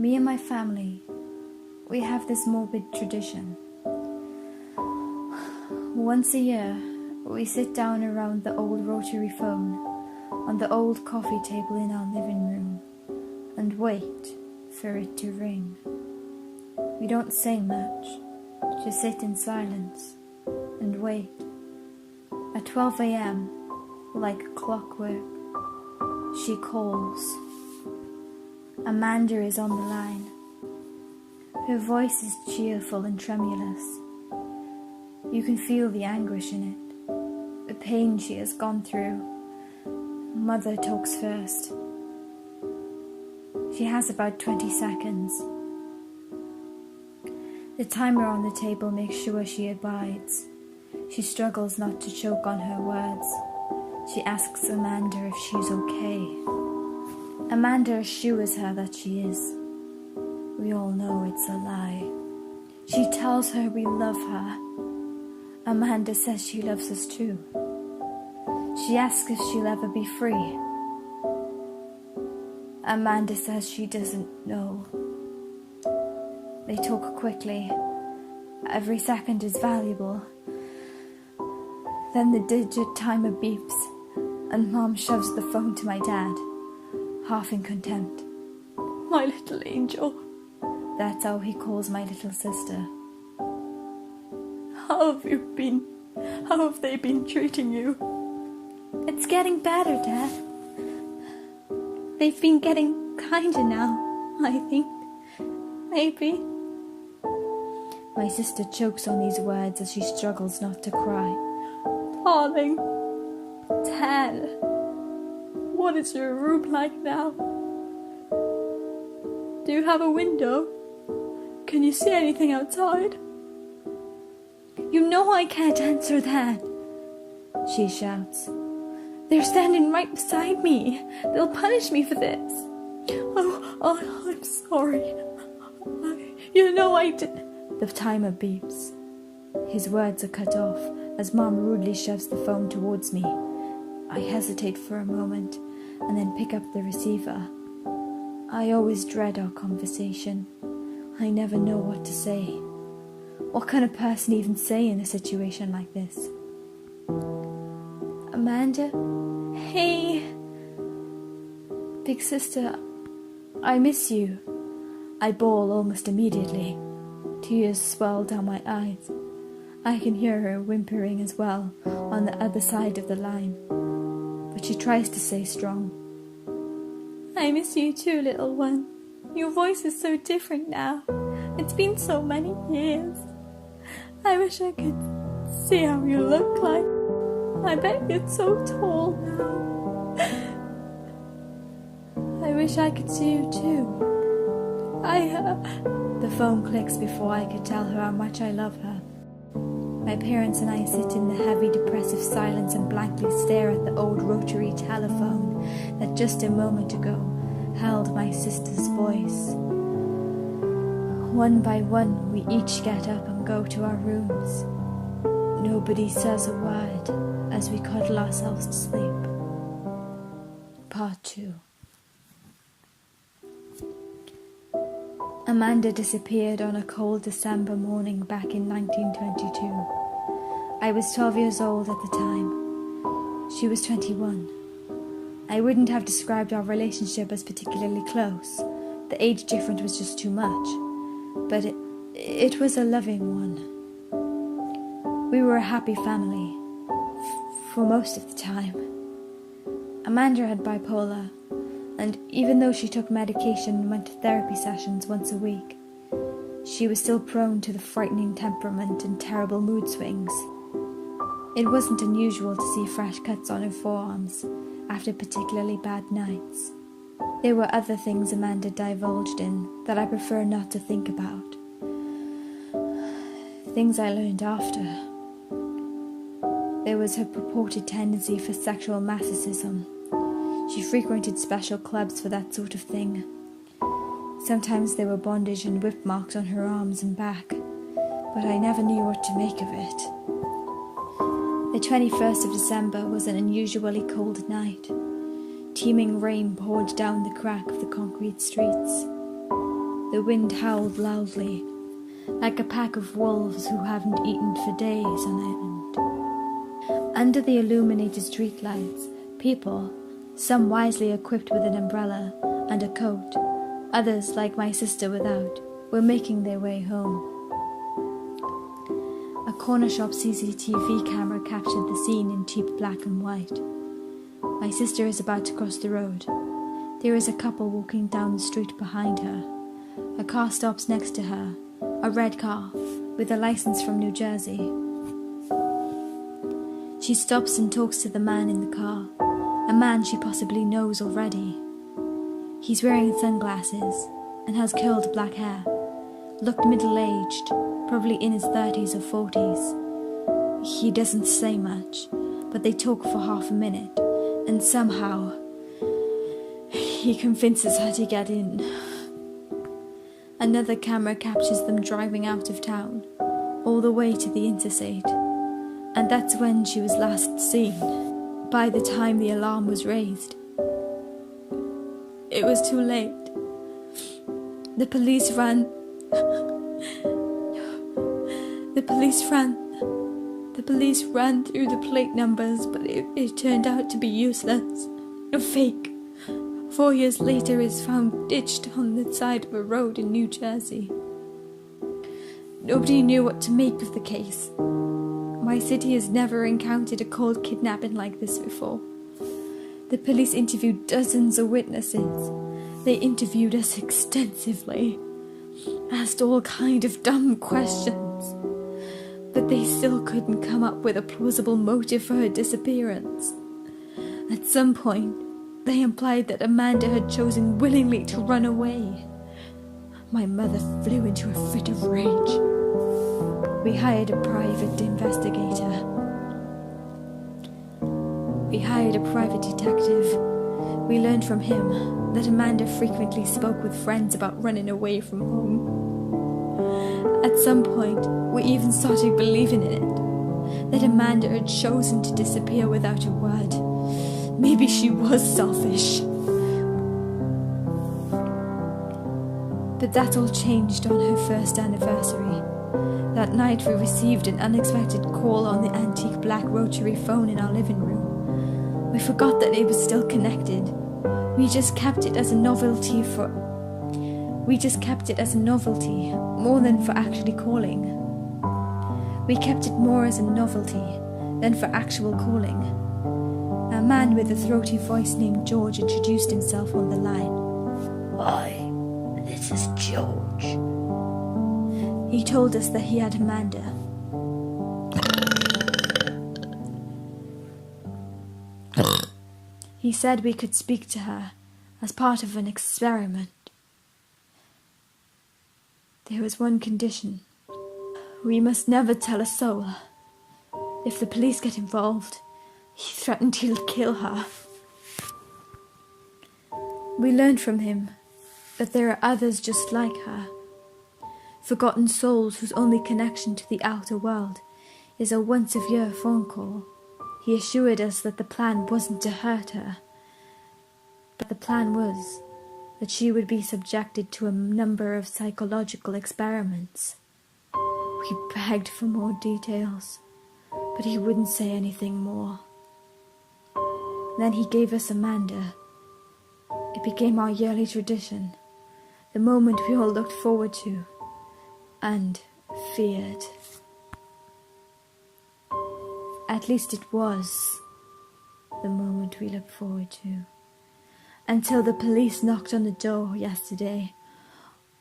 Me and my family, we have this morbid tradition. Once a year, we sit down around the old rotary phone on the old coffee table in our living room and wait for it to ring. We don't say much, just sit in silence and wait. At 12 a.m., like clockwork, she calls. Amanda is on the line. Her voice is cheerful and tremulous. You can feel the anguish in it, the pain she has gone through. Mother talks first. She has about 20 seconds. The timer on the table makes sure she abides. She struggles not to choke on her words. She asks Amanda if she's okay. Amanda assures her that she is. We all know it's a lie. She tells her we love her. Amanda says she loves us too. She asks if she'll ever be free. Amanda says she doesn't know. They talk quickly. Every second is valuable. Then the digit timer beeps, and Mom shoves the phone to my dad, half in contempt. My little angel. That's how he calls my little sister. How have you been? How have they been treating you? It's getting better, Dad. They've been getting kinder now, I think. Maybe. My sister chokes on these words as she struggles not to cry. Darling, Dad, what is your room like now? Do you have a window? Can you see anything outside? You know I can't answer that, she shouts. They're standing right beside me. They'll punish me for this. Oh, I'm sorry. You know I did. The timer beeps. His words are cut off as Mom rudely shoves the phone towards me. I hesitate for a moment and then pick up the receiver. I always dread our conversation. I never know what to say. What can a person even say in a situation like this? Amanda? Hey! Big sister, I miss you. I bawl almost immediately. Tears swell down my eyes. I can hear her whimpering as well on the other side of the line, but she tries to stay strong. I miss you too, little one. Your voice is so different now. It's been so many years. I wish I could see how you look like. I bet you're so tall now. I wish I could see you too. The phone clicks before I could tell her how much I love her. My parents and I sit in the heavy, depressive silence and blankly stare at the old rotary telephone that just a moment ago held my sister's voice. One by one, we each get up and go to our rooms. Nobody says a word as we cuddle ourselves to sleep. Part 2. Amanda disappeared on a cold December morning back in 1922. I was 12 years old at the time. She was 21. I wouldn't have described our relationship as particularly close. The age difference was just too much. But it was a loving one. We were a happy family. For most of the time. Amanda had bipolar. And even though she took medication and went to therapy sessions once a week, she was still prone to the frightening temperament and terrible mood swings. It wasn't unusual to see fresh cuts on her forearms after particularly bad nights. There were other things Amanda divulged in that I prefer not to think about. Things I learned after. There was her purported tendency for sexual masochism. She frequented special clubs for that sort of thing. Sometimes there were bondage and whip marks on her arms and back, but I never knew what to make of it. The 21st of December was an unusually cold night. Teeming rain poured down the crack of the concrete streets. The wind howled loudly, like a pack of wolves who haven't eaten for days on end. Under the illuminated streetlights, people, some wisely equipped with an umbrella and a coat, others, like my sister without, were making their way home. A corner shop CCTV camera captured the scene in cheap black and white. My sister is about to cross the road. There is a couple walking down the street behind her. A car stops next to her, a red car, with a license from New Jersey. She stops and talks to the man in the car, a man she possibly knows already. He's wearing sunglasses and has curled black hair, looked middle-aged, probably in his 30s or 40s. He doesn't say much, but they talk for half a minute, and somehow he convinces her to get in. Another camera captures them driving out of town, all the way to the interstate, and that's when she was last seen, by the time the alarm was raised. It was too late. The police ran. The police ran through the plate numbers, but it turned out to be useless. A fake. 4 years later is found ditched on the side of a road in New Jersey. Nobody knew what to make of the case. My city has never encountered a cold kidnapping like this before. The police interviewed dozens of witnesses. They interviewed us extensively, asked all kind of dumb questions, but they still couldn't come up with a plausible motive for her disappearance. At some point, they implied that Amanda had chosen willingly to run away. My mother flew into a fit of rage. We hired a private investigator. We hired a private detective. We learned from him that Amanda frequently spoke with friends about running away from home. At some point, we even started believing in it, that Amanda had chosen to disappear without a word. Maybe she was selfish. But that all changed on her first anniversary. That night we received an unexpected call on the antique black rotary phone in our living room. We forgot that it was still connected. We just kept it as a novelty, more than for actually calling. We kept it more as a novelty than for actual calling. A man with a throaty voice named George introduced himself on the line. Hi, this is George. He told us that he had Amanda. He said we could speak to her as part of an experiment. There was one condition. We must never tell a soul. If the police get involved, he threatened he'll kill her. We learned from him that there are others just like her. Forgotten souls whose only connection to the outer world is a once-a-year phone call. He assured us that the plan wasn't to hurt her, but the plan was that she would be subjected to a number of psychological experiments. We begged for more details, but he wouldn't say anything more. Then he gave us Amanda. It became our yearly tradition, the moment we all looked forward to and feared. At least it was the moment we looked forward to, until the police knocked on the door yesterday,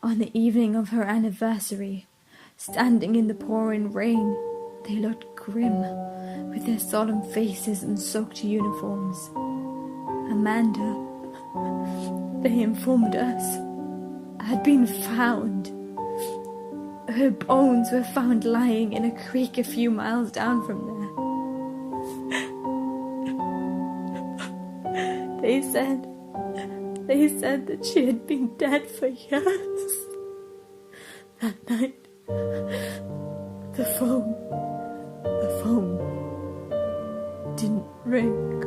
on the evening of her anniversary. Standing in the pouring rain, they looked grim, with their solemn faces and soaked uniforms. Amanda, they informed us, had been found. Her bones were found lying in a creek a few miles down from there. They said that she had been dead for years. That night, the phone didn't ring.